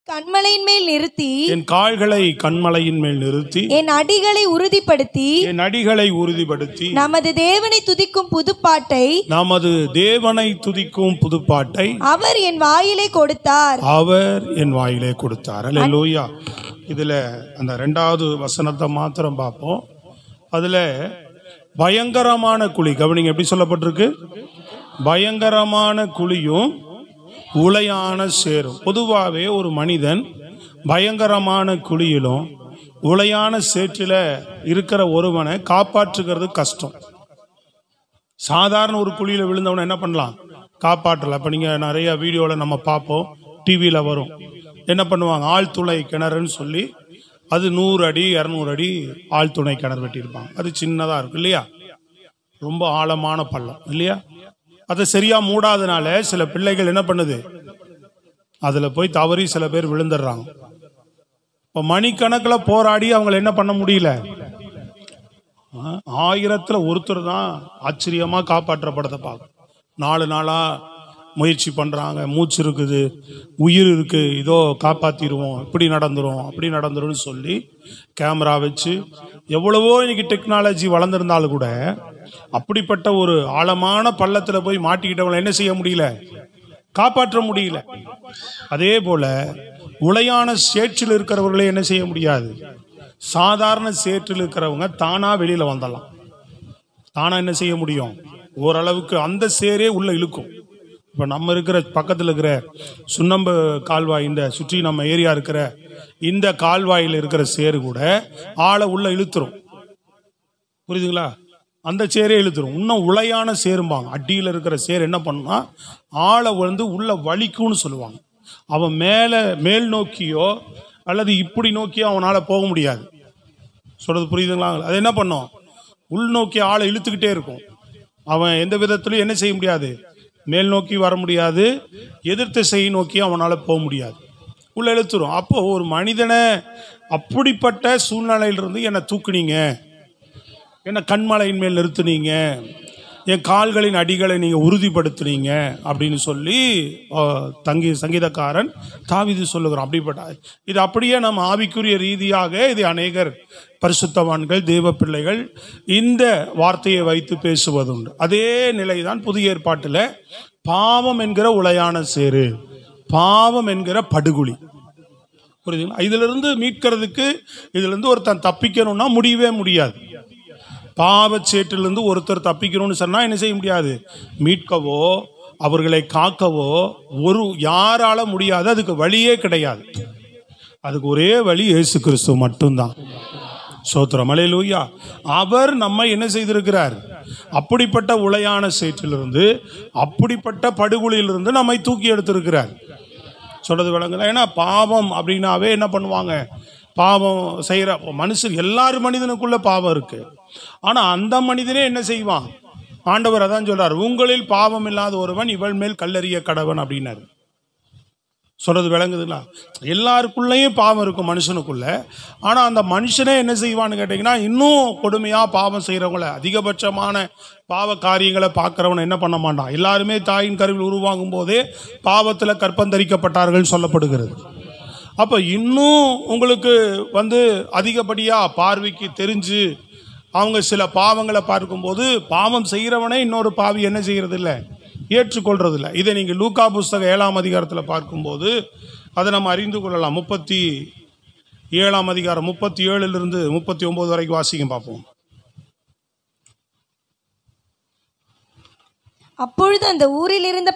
கன்மலையின் மேல் நிறுத்தி, என் கால்களை கன்மலையின் மேல் நிறுத்தி, என் அடிகளை உறுதிப்படுத்தி, நமது தேவனை துதிக்கும் புதுப்பாட்டை அவர் என் வாயிலே கொடுத்தார். அல்லேலூயா. இதுல அந்த 2வது வசனத்தை மாத்திரம் பார்ப்போம். அதுல பயங்கரமான குழி, கவனிங்க எப்படி சொல்லப்பட்டிருக்கு. பயங்கரமான குழியும் உளையான சேரும். பொதுவாகவே ஒரு மனிதன் பயங்கரமான குழியிலும் உளையான சேற்றில இருக்கிற ஒருவனை காப்பாற்றுகிறது கஷ்டம். சாதாரண ஒரு குழியில விழுந்தவனை என்ன பண்ணலாம், காப்பாற்றலாம். இப்ப நீங்க நிறைய வீடியோல நம்ம பார்ப்போம், டிவியில வரும். என்ன பண்ணுவாங்க, ஆழ்துளை கிணறுன்னு சொல்லி அது 100 அடி 200 அடி ஆழ்துணை கிணறு வெட்டியிருப்பாங்க. அது சின்னதா இருக்கும் இல்லையா, ரொம்ப ஆழமான பள்ளம் இல்லையா. அதை சரியா மூடாதனால சில பிள்ளைகள் என்ன பண்ணுது, அதுல போய் தவறி சில பேர் விழுந்துடுறாங்க. இப்ப மணிக்கணக்கில் போராடி அவங்களை என்ன பண்ண முடியல. 1000ல் ஒருத்தர் தான் ஆச்சரியமா காப்பாற்றப்படத்தை பார்க்கும். 4 நாளா முயற்சி பண்றாங்க, மூச்சு இருக்குது, உயிர் இருக்கு, இதோ காப்பாத்திடுவோம், இப்படி நடந்துரும் அப்படி நடந்துரும்னு சொல்லி கேமரா வச்சு எவ்வளவோ இன்னைக்கு டெக்னாலஜி வளர்ந்துருந்தாலும் கூட அப்படிப்பட்ட ஒரு ஆழமான பள்ளத்துல போய் மாட்டிக்கிட்டவங்களை என்ன செய்ய முடியல, காப்பாற்ற முடியல. அதே போல உளையான சேற்றில் இருக்கிறவர்களை என்ன செய்ய முடியாது. சாதாரண சேற்றில் இருக்கிறவங்க தானா வெளியில வந்துடலாம். தானா என்ன செய்ய முடியும், ஓரளவுக்கு அந்த சேரே உள்ள இழுக்கும். இப்ப நம்ம இருக்கிற பக்கத்தில் இருக்கிற சுண்ணம்பு கால்வாய், இந்த சுற்றி நம்ம ஏரியா இருக்கிற இந்த கால்வாயில் இருக்கிற சேரு கூட ஆளை உள்ள இழுத்துரும். புரியுதுங்களா, அந்த சேரே இழுத்துரும். இன்னும் உளையான சேரும்பாங்க. அடியில் இருக்கிற சேர் என்ன பண்ணுனா ஆளை உள்ள வலிக்கும்னு சொல்லுவாங்க. அவன் மேல் நோக்கியோ அல்லது இப்படி நோக்கியோ அவனால போக முடியாது. சொல்றது புரியுதுங்களா. அது என்ன பண்ணும், உள்நோக்கி ஆளை இழுத்துக்கிட்டே இருக்கும். அவன் எந்த விதத்திலும் என்ன செய்ய முடியாது, மேல் நோக்கி வர முடியாது, எதிர் திசையை நோக்கி அவனால போக முடியாது, உள்ள இழுத்துரும். அப்போ ஒரு மனிதனை அப்படிப்பட்ட சூழ்நிலையிலிருந்து என்னை தூக்குனீங்க, என்னை கண்மலையின் மேல் நிறுத்துனீங்க, என் கால்களின் அடிகளை நீங்கள் உறுதிப்படுத்துனீங்க அப்படின்னு சொல்லி சங்கீதக்காரன் தாவீது சொல்லுகிறான். அப்படிப்பட்ட இது அப்படியே நம்ம ஆவிக்குரிய ரீதியாக இது அநேகர் பரிசுத்தவான்கள் தேவ பிள்ளைகள் இந்த வார்த்தையை வைத்து பேசுவதுண்டு. அதே நிலைதான் புதிய ஏற்பாட்டில் பாவம் என்கிற உளையான சேரு, பாவம் என்கிற படுகுழி. புரியுதுங்களா. இதிலிருந்து மீட்கிறதுக்கு, இதிலிருந்து ஒருத்தன் தப்பிக்கணும்னா முடியவே முடியாது. பாவச்சேற்றிலிருந்து ஒருத்தர் தப்பிக்கணும்னு சொன்னா என்ன செய்ய முடியாது, மீட்கவோ அவர்களை காக்கவோ யாரால முடியாது. அதுக்கு வழியே கிடையாது. அதுக்கு ஒரே வழி இயேசு கிறிஸ்து மட்டும்தான். ஸ்தோத்திரம், அல்லேலூயா. அவர் நம்மை என்ன செய்திருக்கிறார், அப்படிப்பட்ட உளையான சேற்றிலிருந்து, அப்படிப்பட்ட படுகொலியிலிருந்து நம்மை தூக்கி எடுத்திருக்கிறார். சொல்றது விளங்குதா. ஏன்னா பாவம் அப்படின்னாவே என்ன பண்ணுவாங்க, பாவம் செய்யற மனுஷன், எல்லாரும் மனிதனுக்குள்ள பாவம் இருக்கு. ஆனா அந்த மனிதனே என்ன செய்வான், ஆண்டவர் அதான் சொல்றார், உங்களில் பாவம் இல்லாத ஒருவன் இவள் மேல் கல்லெறிய கடவன் அப்படின்னாரு. சொல்றது விளங்குதுங்களா. எல்லாருக்குள்ளேயும் பாவம் இருக்கும் மனுஷனுக்குள்ள. ஆனா அந்த மனுஷனே என்ன செய்வான்னு கேட்டீங்கன்னா, இன்னும் கொடுமையா பாவம் செய்யறவங்கள, அதிகபட்சமான பாவ காரியங்களை பார்க்கிறவனை என்ன பண்ண மாட்டான். எல்லாருமே தாயின் கருவில் உருவாகும் போதே பாவத்துல கற்பந்தரிக்கப்பட்டார்கள் சொல்லப்படுகிறது. அப்ப இன்னும் உங்களுக்கு அதிகப்படியா பார்வைக்கு தெரிஞ்சு அவங்க சில பாவங்களை பார்க்கும்போது, பாவம் செய்கிறவனே இன்னொரு பாவி என்ன செய்யறது இல்லை, ஏற்றுக்கொள்றது இல்லை. இதை நீங்க லூக்கா புஸ்தகம் 7ஆம் அதிகாரத்தில் பார்க்கும்போது அதை நம்ம அறிந்து கொள்ளலாம். 37ஆம் அதிகாரம் 37லிருந்து 39 வரைக்கும் வாசிக்கும் பார்ப்போம். அப்பொழுது அந்த ஊரில் இருந்த